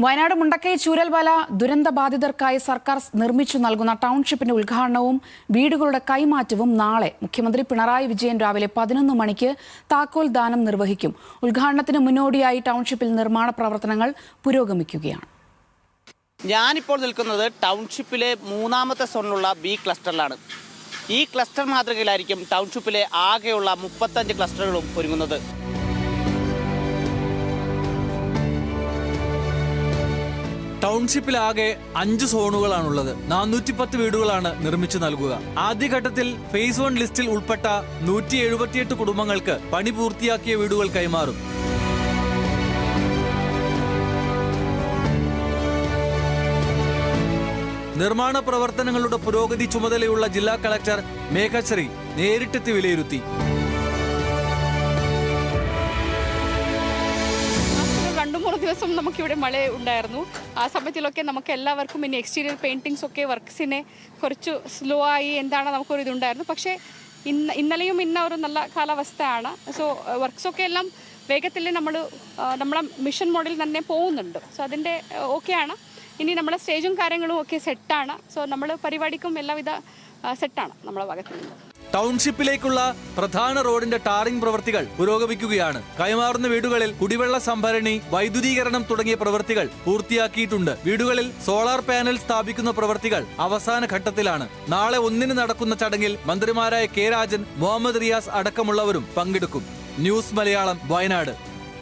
വയനാട് മുണ്ടക്കൈ ചൂരൽമല ദുരന്തബാധിതർക്കായി സർക്കാർ നിർമ്മിച്ചു നൽകുന്ന ടൗൺഷിപ്പിന്റെ ഉദ്ഘാടനവും വീടുകളുടെ കൈമാറ്റവും നാളെ മുഖ്യമന്ത്രി പിണറായി വിജയൻ രാവിലെ 11 മണിക്ക് താക്കോൽ ദാനം നിർവഹിക്കും. ഉദ്ഘാടനത്തിന് മുന്നോടിയായി ടൗൺഷിപ്പിൽ നിർമ്മാണ പ്രവർത്തനങ്ങൾ പുരോഗമിക്കുകയാണ്. ഞാനിപ്പോൾ നിൽക്കുന്നത് ടൗൺഷിപ്പിലെ മൂന്നാമത്തെ സോണിലുള്ള ബി ക്ലസ്റ്ററിലാണ്. ഈ ക്ലസ്റ്റർ മാതൃകയിലായിരിക്കും ടൗൺഷിപ്പിലെ ആകെയുള്ള 35 ക്ലസ്റ്ററുകളും ഒരുങ്ങുന്നത്. ടൗൺഷിപ്പിലാകെ 5 സോണുകളാണുള്ളത്. 410 വീടുകളാണ് നിർമ്മിച്ചു നൽകുക. ആദ്യഘട്ടത്തിൽ ഫേസ് 1 ലിസ്റ്റിൽ ഉൾപ്പെട്ട 178 കുടുംബങ്ങൾക്ക് പണി പൂർത്തിയാക്കിയ വീടുകൾ കൈമാറും. നിർമ്മാണ പ്രവർത്തനങ്ങളുടെ പുരോഗതി ചുമതലയുള്ള ജില്ലാ കളക്ടർ മേഘശ്രീ നേരിട്ടെത്തി വിലയിരുത്തി. 2-3 ദിവസം നമുക്കിവിടെ മഴ ഉണ്ടായിരുന്നു. ആ സമയത്തിലൊക്കെ നമുക്ക് എല്ലാവർക്കും ഇനി എക്സ്റ്റീരിയർ പെയിൻറ്റിങ്സ് ഒക്കെ വർക്ക്സിനെ കുറച്ച് സ്ലോ ആയി എന്താണ് നമുക്കൊരു ഇതുണ്ടായിരുന്നു. പക്ഷേ ഇന്നലെയും ഒരു നല്ല കാലാവസ്ഥയാണ്. സോ വർക്ക്സൊക്കെ എല്ലാം വേഗത്തിൽ നമ്മളെ മിഷൻ മോഡിൽ തന്നെ പോകുന്നുണ്ട്. സോ അതിൻ്റെ ഓക്കെയാണ്. ഇനി നമ്മുടെ സ്റ്റേജും കാര്യങ്ങളും ഒക്കെ സെറ്റാണ്. സോ നമ്മൾ പരിപാടിക്കും എല്ലാവിധ സെറ്റാണ് നമ്മളെ ഭാഗത്തു നിന്ന്. ടൗൺഷിപ്പിലേക്കുള്ള പ്രധാന റോഡിന്റെ ടാറിംഗ് പ്രവൃത്തികൾ പുരോഗമിക്കുകയാണ്. കൈമാറുന്ന വീടുകളിൽ കുടിവെള്ള സംഭരണി, വൈദ്യുതീകരണം തുടങ്ങിയ പ്രവൃത്തികൾ പൂർത്തിയാക്കിയിട്ടുണ്ട്. വീടുകളിൽ സോളാർ പാനൽ സ്ഥാപിക്കുന്ന പ്രവൃത്തികൾ അവസാന ഘട്ടത്തിലാണ്. നാളെ 1-ന് നടക്കുന്ന ചടങ്ങിൽ മന്ത്രിമാരായ കെ രാജൻ, മുഹമ്മദ് റിയാസ് അടക്കമുള്ളവരും പങ്കെടുക്കും. ന്യൂസ് മലയാളം, വയനാട്.